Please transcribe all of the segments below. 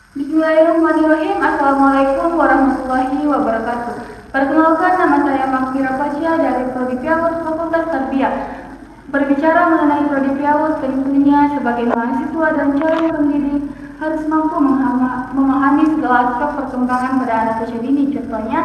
Bismillahirrahmanirrahim. Assalamualaikum warahmatullahi wabarakatuh. Perkenalkan, nama saya Makfira Pasya dari Prodi Piawus Fakultas Tarbiyah. Berbicara mengenai Prodi Piawus, tentunya sebagai mahasiswa dan calon pendidik harus mampu memahami segala aspek perkembangan pada anak usia dini. Contohnya,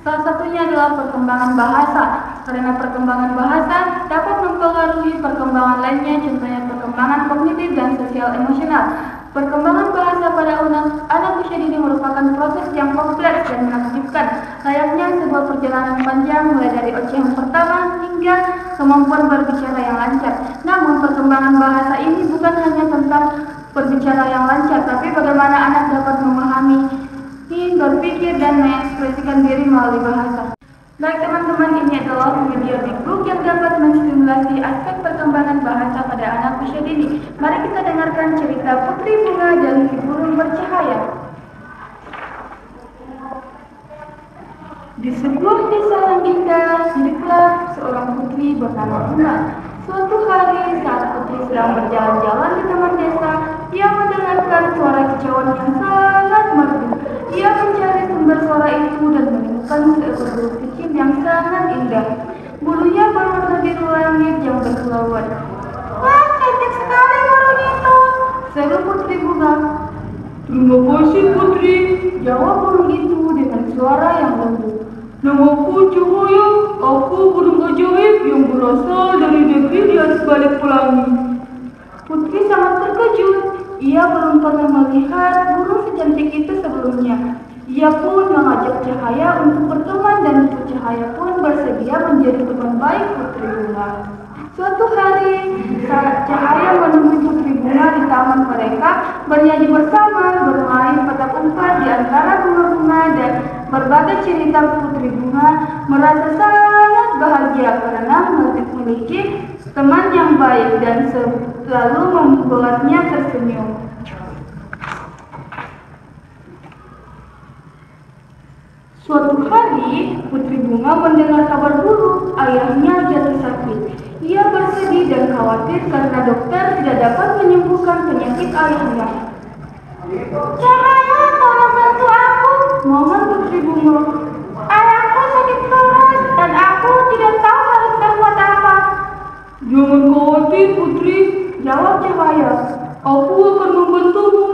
salah satunya adalah perkembangan bahasa. Karena perkembangan bahasa dapat mempengaruhi perkembangan lainnya, contohnya perkembangan kognitif dan sosial emosional. Perkembangan bahasa pada anak usia dini merupakan proses yang kompleks dan menakjubkan, layaknya sebuah perjalanan panjang mulai dari ocehan pertama hingga kemampuan berbicara yang lancar. Namun perkembangan bahasa ini bukan hanya tentang berbicara yang lancar, tapi bagaimana anak dapat memahami, berpikir, dan mengekspresikan diri melalui bahasa. Baik teman-teman, ini adalah media Big Book yang dapat menstimulasi aspek perkembangan bahasa pada anak usia dini. Mari kita dengarkan cerita Putri Bunga dari Si Burung Bercahaya. Di sebuah desa yang indah, hiduplah seorang putri bernama Bunga. Suatu hari saat putri sedang berjalan-jalan di taman desa, ia mendengarkan suara kicauan yang sangat merdu. Ia mencari sumber suara itu dan menemukan seekor burung kecil yang sangat indah. Bulunya berwarna biru langit yang berkilauan. Wah, cantik sekali burung itu, seru Putri Bunga. Terima kasih Putri, jawab burung itu dengan suara yang lembut. Namaku Cahaya, aku burung ajaib yang berasal dari negeri di atas balik pelangi. Putri sangat terkejut. Ia belum pernah melihat burung secantik itu sebelumnya. Ia pun mengajak Cahaya untuk berteman dan Cahaya pun bersedia menjadi teman baik Putri Bunga. Suatu hari, saat Cahaya menemui Putri Bunga di taman mereka, bernyanyi bersama, bermain petak umpet di antara bunga-bunga dan berbagai cerita. Putri Bunga merasa sangat bahagia karena memiliki teman yang baik dan selalu membuatnya tersenyum. Suatu hari, Putri Bunga mendengar kabar buruk, ayahnya jatuh sakit. Ia bersedih dan khawatir karena dokter tidak dapat menyembuhkan penyakit ayahnya. Cahaya, tolong bantu aku, mohon Putri Bunga. Ayahku sakit keras dan aku tidak tahu harus berbuat apa. Jangan khawatir Putri, jawab Cahaya. Aku akan membantumu.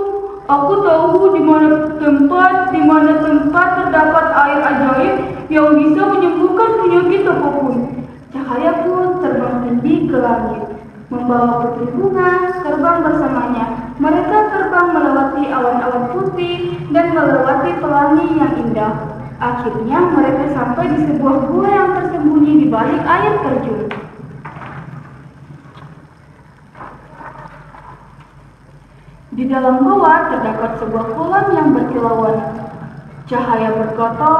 Aku tahu di mana tempat terdapat air ajaib yang bisa menyembuhkan penyakit apapun. Cahaya pun terbang tinggi ke langit, membawa Putri Bunga terbang bersamanya. Mereka terbang melewati awan-awan putih dan melewati pelangi yang indah. Akhirnya mereka sampai di sebuah gua yang tersembunyi di balik air terjun. Di dalam gua terdapat sebuah kolam yang berkilauan. Cahaya berkata,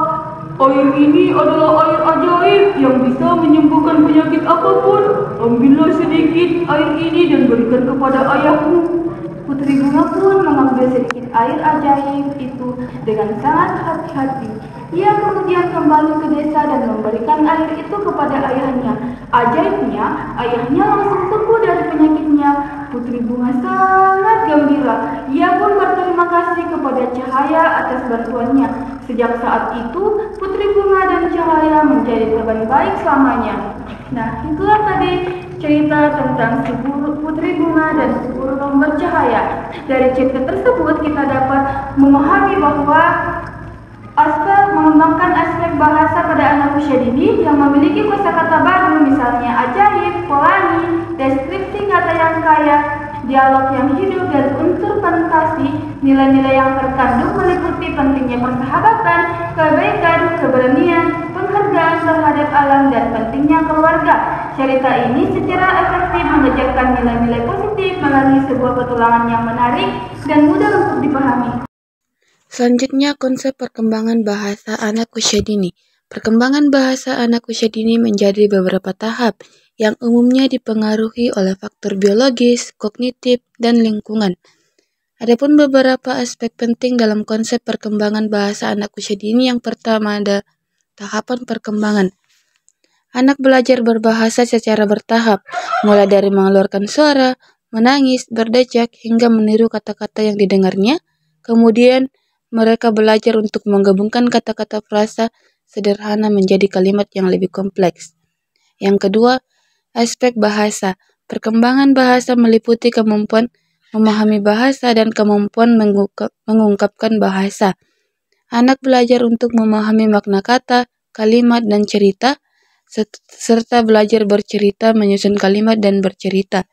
air ini adalah air ajaib yang bisa menyembuhkan penyakit apapun. Ambillah sedikit air ini dan berikan kepada ayahmu. Putri Bunga pun mengambil sedikit air ajaib itu dengan sangat hati-hati. Ia kemudian kembali ke desa dan memberikan air itu kepada ayahnya. Ajaibnya, ayahnya langsung sembuh dari penyakitnya. Putri Bunga sangat gembira. Ia pun berterima kasih kepada Cahaya atas bantuannya. Sejak saat itu, Putri Bunga dan Cahaya menjadi teman baik selamanya. Nah, itulah tadi cerita tentang si Putri Bunga dan si burung bercahaya. Dari cerita tersebut kita dapat memahami bahwa mengembangkan aspek bahasa pada anak usia dini yang memiliki kosakata baru, misalnya ajaib, pelangi, deskripsi kata yang kaya, dialog yang hidup, dan unsur fantasi. Nilai-nilai yang terkandung meliputi pentingnya persahabatan, kebaikan, keberanian, penghargaan terhadap alam, dan pentingnya keluarga. Cerita ini secara efektif mengajarkan nilai-nilai positif melalui sebuah petualangan yang menarik dan mudah untuk dipahami. Selanjutnya, konsep perkembangan bahasa anak usia dini. Perkembangan bahasa anak usia dini menjadi beberapa tahap yang umumnya dipengaruhi oleh faktor biologis, kognitif, dan lingkungan. Adapun beberapa aspek penting dalam konsep perkembangan bahasa anak usia dini. Yang pertama ada tahapan perkembangan. Anak belajar berbahasa secara bertahap, mulai dari mengeluarkan suara, menangis, berdecak, hingga meniru kata-kata yang didengarnya. Kemudian, mereka belajar untuk menggabungkan kata-kata frasa sederhana menjadi kalimat yang lebih kompleks. Yang kedua, aspek bahasa. Perkembangan bahasa meliputi kemampuan memahami bahasa dan kemampuan mengungkapkan bahasa. Anak belajar untuk memahami makna kata, kalimat, dan cerita, serta belajar bercerita, menyusun kalimat, dan bercerita.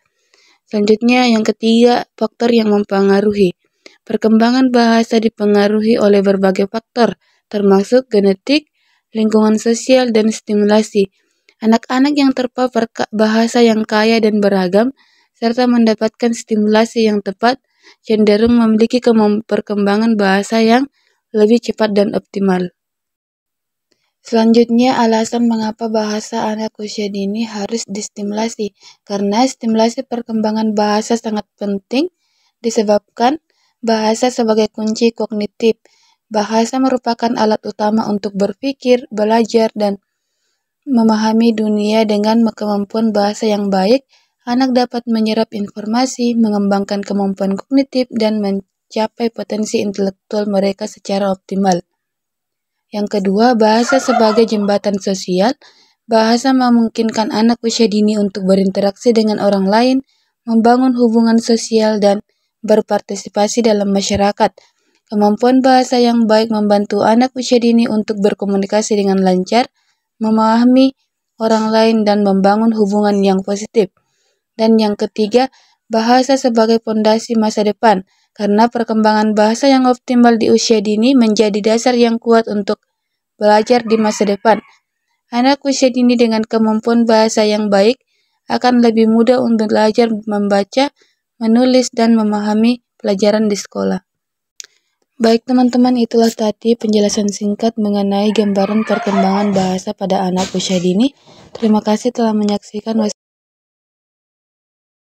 Selanjutnya, yang ketiga, faktor yang mempengaruhi. Perkembangan bahasa dipengaruhi oleh berbagai faktor, termasuk genetik, lingkungan sosial, dan stimulasi. Anak-anak yang terpapar bahasa yang kaya dan beragam, serta mendapatkan stimulasi yang tepat, cenderung memiliki perkembangan bahasa yang lebih cepat dan optimal. Selanjutnya, alasan mengapa bahasa anak usia dini harus distimulasi. Karena stimulasi perkembangan bahasa sangat penting disebabkan bahasa sebagai kunci kognitif. Bahasa merupakan alat utama untuk berpikir, belajar, dan memahami dunia. Dengan kemampuan bahasa yang baik, anak dapat menyerap informasi, mengembangkan kemampuan kognitif, dan mencapai potensi intelektual mereka secara optimal. Yang kedua, bahasa sebagai jembatan sosial. Bahasa memungkinkan anak usia dini untuk berinteraksi dengan orang lain, membangun hubungan sosial, dan berpartisipasi dalam masyarakat. Kemampuan bahasa yang baik membantu anak usia dini untuk berkomunikasi dengan lancar, memahami orang lain, dan membangun hubungan yang positif. Dan yang ketiga, bahasa sebagai fondasi masa depan. Karena perkembangan bahasa yang optimal di usia dini menjadi dasar yang kuat untuk belajar di masa depan. Anak usia dini dengan kemampuan bahasa yang baik akan lebih mudah untuk belajar membaca, menulis, dan memahami pelajaran di sekolah. Baik teman-teman, itulah tadi penjelasan singkat mengenai gambaran perkembangan bahasa pada anak usia dini. Terima kasih telah menyaksikan.